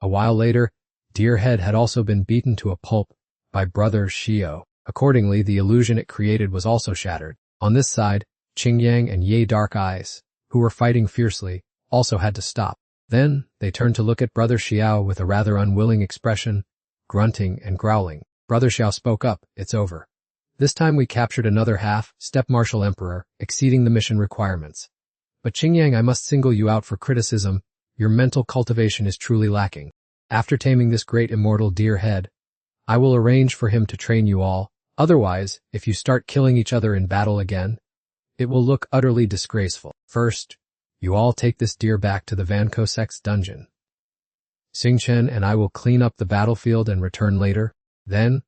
A while later, Deerhead had also been beaten to a pulp by Brother Shio. Accordingly, the illusion it created was also shattered. On this side, Qingyang and Ye Dark Eyes, who were fighting fiercely, also had to stop. Then, they turned to look at Brother Xiao with a rather unwilling expression, grunting and growling. Brother Xiao spoke up, "It's over. This time we captured another half-step Martial Emperor, exceeding the mission requirements. But Qingyang, I must single you out for criticism. Your mental cultivation is truly lacking. After taming this great immortal Deerhead, I will arrange for him to train you all. Otherwise, if you start killing each other in battle again, it will look utterly disgraceful. First, you all take this deer back to the Vanko Sect's dungeon. Xingchen and I will clean up the battlefield and return later. Then,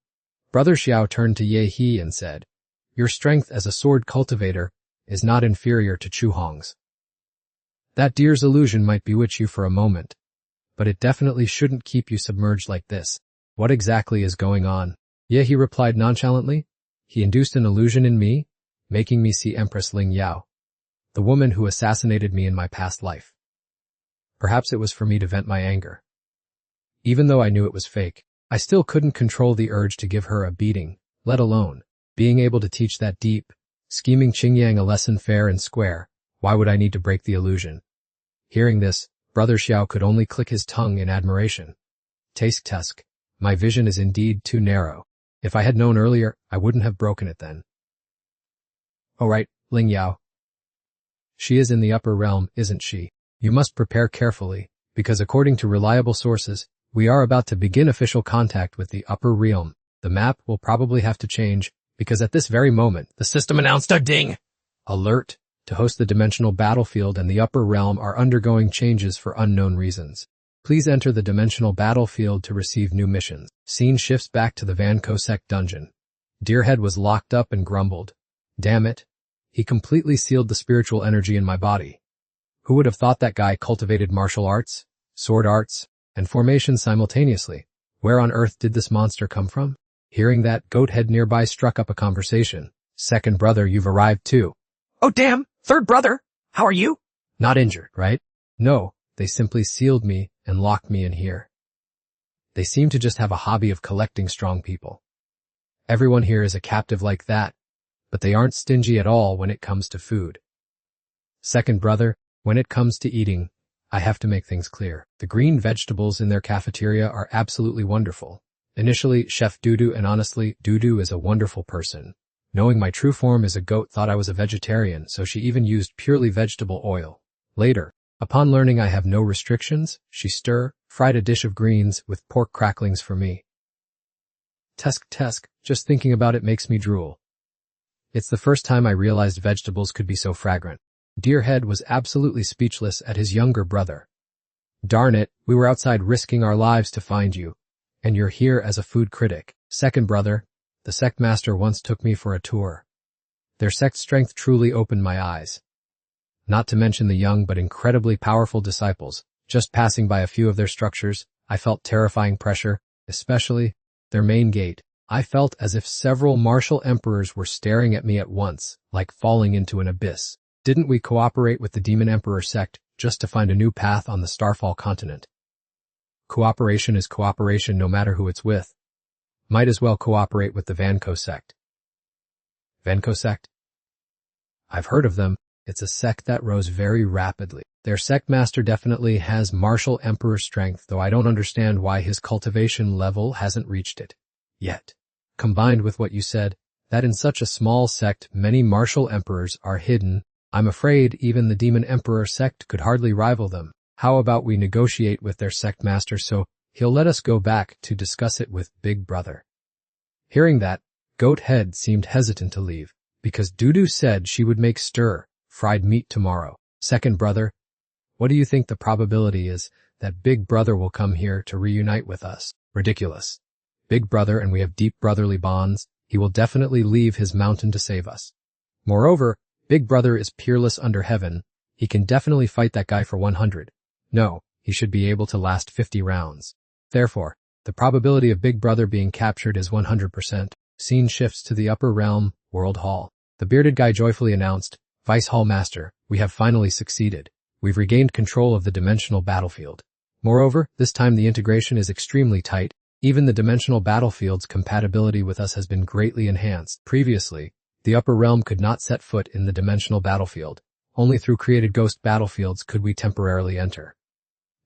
Brother Xiao turned to Ye He and said, your strength as a sword cultivator is not inferior to Chu Hong's. That deer's illusion might bewitch you for a moment, but it definitely shouldn't keep you submerged like this. What exactly is going on? Ye He replied nonchalantly. He induced an illusion in me, making me see Empress Ling Yao, the woman who assassinated me in my past life. Perhaps it was for me to vent my anger. Even though I knew it was fake, I still couldn't control the urge to give her a beating, let alone being able to teach that deep, scheming Qingyang a lesson fair and square. Why would I need to break the illusion? Hearing this, Brother Xiao could only click his tongue in admiration. Tusk, my vision is indeed too narrow. If I had known earlier, I wouldn't have broken it then. Oh right, Ling Yao. She is in the upper realm, isn't she? You must prepare carefully, because according to reliable sources, we are about to begin official contact with the upper realm. The map will probably have to change, because at this very moment, the system announced a ding alert to host the dimensional battlefield and the upper realm are undergoing changes for unknown reasons. Please enter the dimensional battlefield to receive new missions. Scene shifts back to the Vanko Sect dungeon. Deerhead was locked up and grumbled. Damn it. He completely sealed the spiritual energy in my body. Who would have thought that guy cultivated martial arts, sword arts, and formation simultaneously? Where on earth did this monster come from? Hearing that, Goathead nearby struck up a conversation. Second brother, you've arrived too. Oh damn, third brother, how are you? Not injured, right? No, they simply sealed me and locked me in here. They seem to just have a hobby of collecting strong people. Everyone here is a captive like that, but they aren't stingy at all when it comes to food. Second brother, when it comes to eating, I have to make things clear. The green vegetables in their cafeteria are absolutely wonderful. Initially, Chef Dudu, and honestly, Dudu is a wonderful person. Knowing my true form as a goat, thought I was a vegetarian, so she even used purely vegetable oil. Later, upon learning I have no restrictions, she fried a dish of greens with pork cracklings for me. Tusk, just thinking about it makes me drool. It's the first time I realized vegetables could be so fragrant. Deerhead was absolutely speechless at his younger brother. Darn it, we were outside risking our lives to find you, and you're here as a food critic. Second brother, the sect master once took me for a tour. Their sect strength truly opened my eyes. Not to mention the young but incredibly powerful disciples. Just passing by a few of their structures, I felt terrifying pressure, especially their main gate. I felt as if several martial emperors were staring at me at once, like falling into an abyss. Didn't we cooperate with the Demon Emperor sect just to find a new path on the Starfall continent? Cooperation is cooperation no matter who it's with. Might as well cooperate with the Vanko sect. Vanko sect? I've heard of them. It's a sect that rose very rapidly. Their sect master definitely has martial emperor strength, though I don't understand why his cultivation level hasn't reached it yet. Combined with what you said, that in such a small sect many martial emperors are hidden, I'm afraid even the Demon Emperor sect could hardly rival them. How about we negotiate with their sect master so he'll let us go back to discuss it with Big Brother? Hearing that, Goathead seemed hesitant to leave, because Dudu said she would make fried meat tomorrow. Second brother, what do you think the probability is that Big Brother will come here to reunite with us? Ridiculous. Big Brother and we have deep brotherly bonds. He will definitely leave his mountain to save us. Moreover, Big Brother is peerless under heaven. He can definitely fight that guy for 100. No, he should be able to last 50 rounds. Therefore, the probability of Big Brother being captured is 100%. Scene shifts to the upper realm, World Hall. The bearded guy joyfully announced, Vice Hall Master, we have finally succeeded. We've regained control of the dimensional battlefield. Moreover, this time the integration is extremely tight. Even the dimensional battlefield's compatibility with us has been greatly enhanced. Previously, the upper realm could not set foot in the dimensional battlefield. Only through created ghost battlefields could we temporarily enter.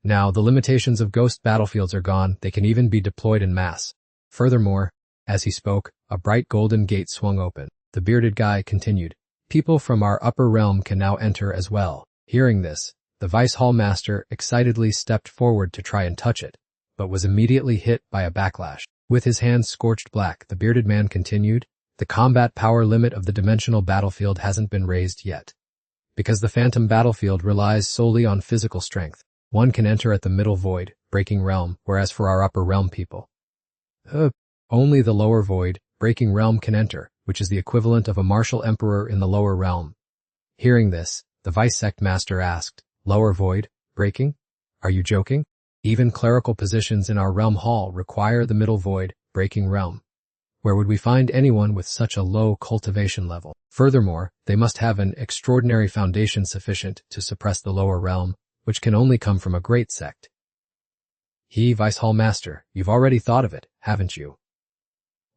Now, the limitations of ghost battlefields are gone. They can even be deployed en masse. Furthermore, as he spoke, a bright golden gate swung open. The bearded guy continued, "People from our upper realm can now enter as well." Hearing this, the Vice Hall Master excitedly stepped forward to try and touch it, but was immediately hit by a backlash. With his hands scorched black, the bearded man continued, "The combat power limit of the dimensional battlefield hasn't been raised yet. Because the phantom battlefield relies solely on physical strength. One can enter at the middle void, breaking realm, whereas for our upper realm people, only the lower void, breaking realm can enter, which is the equivalent of a martial emperor in the lower realm." Hearing this, the Vice Sect Master asked, "Lower void, breaking? Are you joking? Even clerical positions in our realm hall require the middle void, breaking realm. Where would we find anyone with such a low cultivation level? Furthermore, they must have an extraordinary foundation sufficient to suppress the lower realm, which can only come from a great sect." Vice Hall Master, you've already thought of it, haven't you?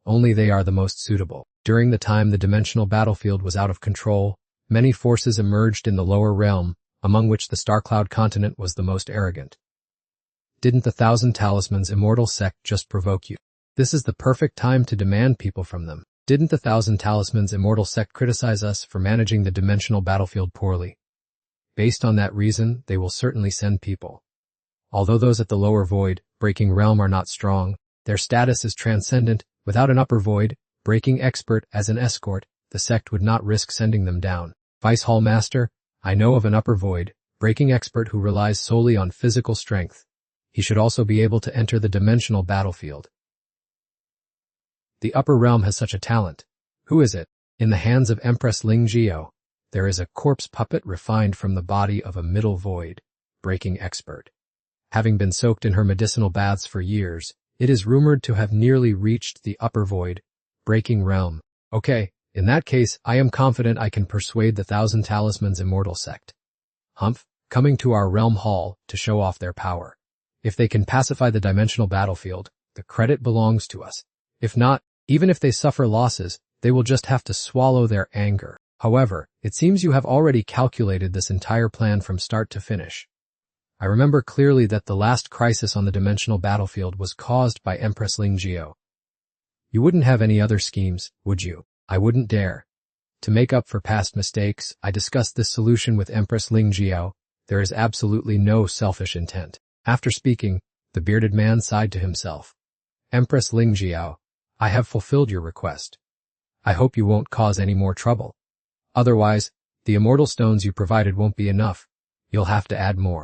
Only they are the most suitable. During the time the dimensional battlefield was out of control, many forces emerged in the lower realm, among which the Starcloud continent was the most arrogant. Didn't the 1,000 Talismans Immortal Sect just provoke you? This is the perfect time to demand people from them. Didn't the 1,000 Talismans Immortal Sect criticize us for managing the dimensional battlefield poorly? Based on that reason, they will certainly send people. Although those at the lower void, breaking realm are not strong, their status is transcendent. Without an upper void, breaking expert as an escort, the sect would not risk sending them down. Vice Hall Master, I know of an upper void, breaking expert who relies solely on physical strength. He should also be able to enter the dimensional battlefield. The upper realm has such a talent. Who is it? In the hands of Empress Ling Jiao, there is a corpse puppet refined from the body of a middle void, breaking expert. Having been soaked in her medicinal baths for years, it is rumored to have nearly reached the upper void, breaking realm. Okay, in that case, I am confident I can persuade the 1,000 Talismans Immortal Sect. Coming to our realm hall to show off their power. If they can pacify the dimensional battlefield, the credit belongs to us. If not, even if they suffer losses, they will just have to swallow their anger. However, it seems you have already calculated this entire plan from start to finish. I remember clearly that the last crisis on the dimensional battlefield was caused by Empress Ling Jiao. You wouldn't have any other schemes, would you? I wouldn't dare. To make up for past mistakes, I discussed this solution with Empress Ling Jiao. There is absolutely no selfish intent. After speaking, the bearded man sighed to himself. Empress Ling Jiao, I have fulfilled your request. I hope you won't cause any more trouble. Otherwise, the immortal stones you provided won't be enough. You'll have to add more.